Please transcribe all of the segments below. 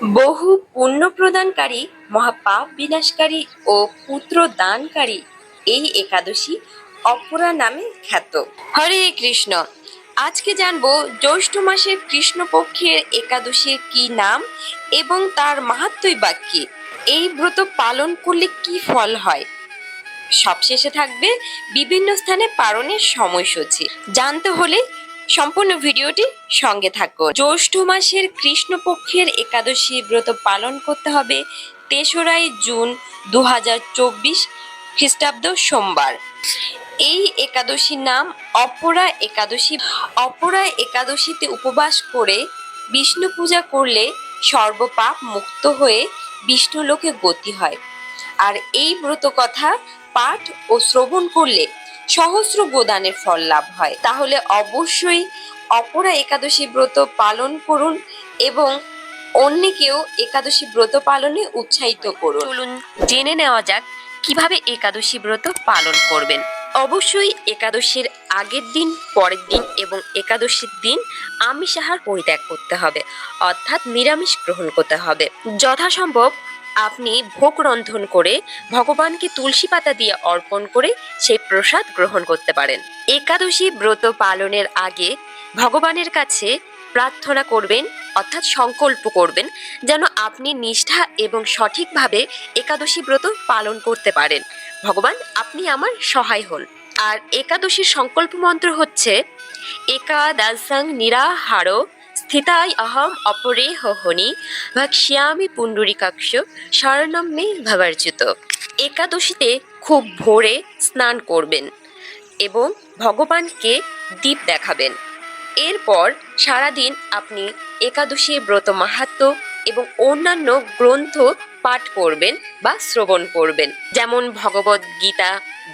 বহু পুণ্য প্রদানকারী, মহাপাপ বিনাশকারী ও পুত্র দানকারী এই একাদশী অপরা নামে খ্যাত। হরে কৃষ্ণ। আজকে জানবো জ্যৈষ্ঠ মাসের কৃষ্ণপক্ষের একাদশীর কি নাম এবং তার মাহাত্ম্যই বা কি। এই ব্রত পালন করলে কি ফল হয়। সবশেষে থাকবে বিভিন্ন স্থানে পালনের সময়সূচি। জানতে হলে সম্পূর্ণ ভিডিওটি সঙ্গে থাকো। জ্যৈষ্ঠ মাসের কৃষ্ণপক্ষের একাদশী ব্রত পালন করতে হবে ৩রা জুন ২০২৪ খ্রিস্টাব্দ সোমবার। এই একাদশীর নাম অপরা একাদশী। অপরা একাদশীতে উপবাস করে বিষ্ণু পূজা করলে সর্বপাপ মুক্ত হয়ে বিষ্ণুলোকে গতি হয়। আর এই ব্রত কথা পাঠ ও শ্রবণ করলে সহস্র গোদানের ফল লাভ হয়। তাহলে অবশ্যই অপরা একাদশী ব্রত পালন করুন এবং অন্যকেও একাদশী ব্রত পালনে উৎসাহিত করুন। চলুন জেনে নেওয়া যাক কিভাবে একাদশী ব্রত পালন করবেন। অবশ্যই একাদশীর আগের দিন, পরের দিন এবং একাদশীর দিন আমিষ আহার পরিত্যাগ করতে হবে, অর্থাৎ নিরামিষ গ্রহণ করতে হবে। যথাসম্ভব আপনি ভোগ রন্ধন করে ভগবানকে তুলসী পাতা দিয়ে অর্পণ করে সেই প্রসাদ গ্রহণ করতে পারেন। একাদশী ব্রত পালনের আগে ভগবানের কাছে প্রার্থনা করবেন, অর্থাৎ সংকল্প করবেন যেন আপনি নিষ্ঠা এবং সঠিকভাবে একাদশী ব্রত পালন করতে পারেন। ভগবান, আপনি আমার সহায় হন। আর একাদশীর সংকল্প মন্ত্র হচ্ছে একাদশং নিরাহারো স্থিতায় অহম অপরে হনি ভক্ষ্যামি পুণ্ডরীকাক্ষ শরণম মে ভবার্জিত। একাদশীতে খুব ভোরে স্নান করবেন এবং ভগবানকে দীপ দেখাবেন। এরপর সারাদিন আপনি একাদশীর ব্রত মাহাত্ম্য এবং অন্যান্য গ্রন্থ পাঠ করবেন বা শ্রবণ করবেন, যেমন ভগবদ গীতা,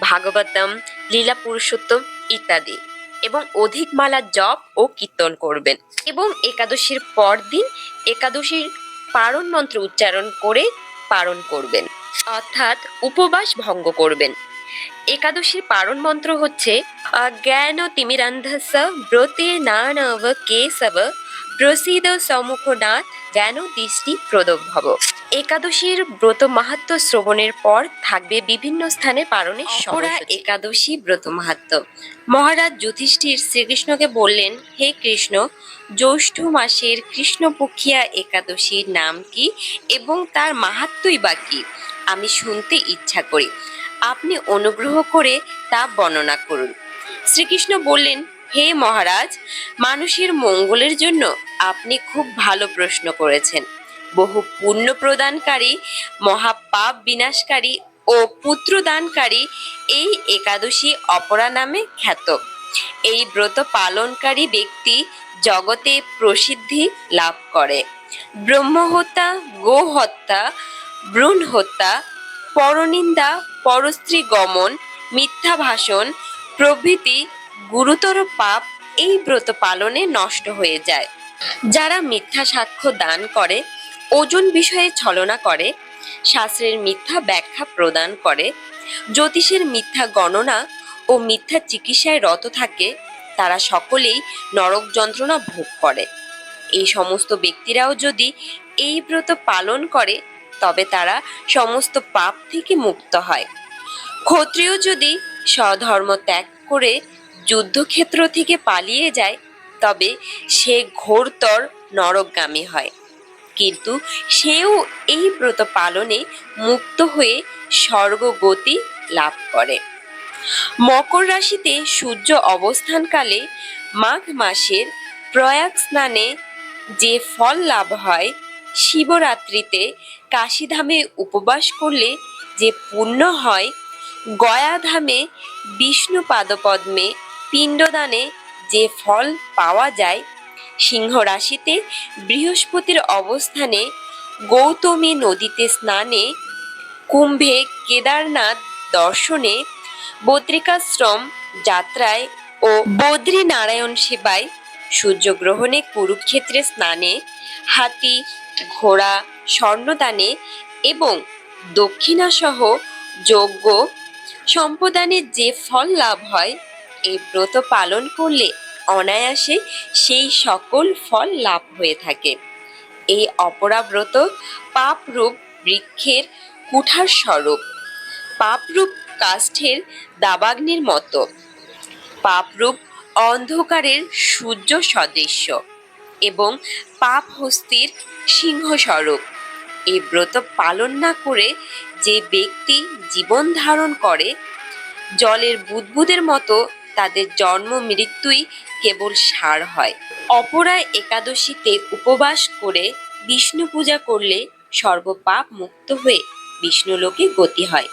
ভাগবতম, লীলা পুরুষোত্তম ইত্যাদি, এবং অধিক মালা জপ ও কীর্তন করবেন। এবং একাদশীর পর দিন একাদশীর পারণ মন্ত্র উচ্চারণ করে পালন করবেন, অর্থাৎ উপবাস ভঙ্গ করবেন। একাদশীর পারণ মন্ত্র হচ্ছে জ্ঞান তিমিরান্ধস্য ব্রতে নানব কেশব প্রসিদ সম্মুখনাথ জ্ঞান দৃষ্টি প্রদভব। একাদশীর ব্রত মাহাত্ম্য শ্রবণের পর থাকবে বিভিন্ন স্থানে পালনের সময়। একাদশী ব্রত মাহাত্ম্য। মহারাজ যুধিষ্ঠির শ্রীকৃষ্ণকে বললেন, হে কৃষ্ণ, জ্যৈষ্ঠ মাসের কৃষ্ণপক্ষিয়া একাদশীর নাম কি এবং তার মাহাত্ম্যই বা কি? আমি শুনতে ইচ্ছা করি, আপনি অনুগ্রহ করে তা বর্ণনা করুন। শ্রীকৃষ্ণ বললেন, হে মহারাজ, মানুষের মঙ্গলের জন্য আপনি খুব ভালো প্রশ্ন করেছেন। বহু পুণ্য প্রদানকারী, মহাপাপ বিনাশকারী ও পুত্র দানকারী এই একাদশী অপরা নামে খ্যাত। এই ব্রত পালনকারী ব্যক্তি জগতে প্রসিদ্ধি লাভ করে। ব্রহ্মহত্যা, গোহত্যা, ভ্রূণ হত্যা, পরনিন্দা, পরস্ত্রী গমন, মিথ্যা ভাষণ প্রভৃতি গুরুতর পাপ এই ব্রত পালনে নষ্ট হয়ে যায়। যারা মিথ্যা সাক্ষ্য দান করে, ওজন বিষয়ে ছলনা করে, শাস্ত্রের মিথ্যা ব্যাখ্যা প্রদান করে, জ্যোতিষের মিথ্যা গণনা ও মিথ্যা চিকিৎসায় রত থাকে, তারা সকলেই নরক যন্ত্রণা ভোগ করে। এই সমস্ত ব্যক্তিরাও যদি এই ব্রত পালন করে তবে তারা সমস্ত পাপ থেকে মুক্ত হয়। ক্ষত্রিয় যদি স্বধর্ম ত্যাগ করে যুদ্ধক্ষেত্র থেকে পালিয়ে যায় তবে সে ঘোরতর নরকগামী হয়, কিন্তু সেও এই ব্রত পালনে মুক্ত হয়ে স্বর্গগতি লাভ করে। মকর রাশিতে সূর্য অবস্থানকালে মাঘ মাসের প্রয়াগ স্নানে যে ফল লাভ হয়, শিবরাত্রিতে কাশীধামে উপবাস করলে যে পুণ্য হয়, গয়াধামে বিষ্ণু পাদপদ্মে পিণ্ডদানে যে ফল পাওয়া যায়, সিংহ রাশিতে বৃহস্পতির অবস্থানে গৌতমী নদীতে স্নানে, কুম্ভে কেদারনাথ দর্শনে, বদ্রিকাশ্রম যাত্রায় ও বদ্রীনারায়ণ সেবায়, সূর্যগ্রহণে কুরুক্ষেত্রে স্নানে, হাতি ঘোড়া স্বর্ণদানে এবং দক্ষিণাসহ যজ্ঞ সম্পদানে যে ফল লাভ হয়, এই ব্রত পালন করলে অনায়াসে সেই সকল ফল লাভ হয়ে থাকে। এই অপরাব্রত পাপরূপ বৃক্ষের কুঠার স্বরূপ, পাপরূপ কাষ্ঠের দাবাগ্নির মতো, পাপরূপ অন্ধকারের সূর্য সদৃশ্য এবং পাপ হস্তির সিংহ স্বরূপ। এই ব্রত পালন না করে যে ব্যক্তি জীবন ধারণ করে, জলের বুদবুদের মতো তাদের জন্ম মৃত্যুই কেবল সার হয়। অপরা একাদশীতে উপবাস করে বিষ্ণু পূজা করলে সর্বপাপ মুক্ত হয়ে বিষ্ণুলোকে গতি হয়।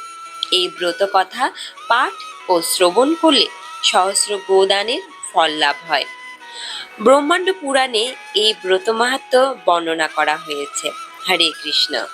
এই ব্রত কথা পাঠ ও শ্রবণ করলে সহস্র গোদানের ফল লাভ হয়। ব্রহ্মাণ্ড পুরাণে এই ব্রত মাহাত্ম্য বর্ণনা করা হয়েছে। হরে কৃষ্ণ।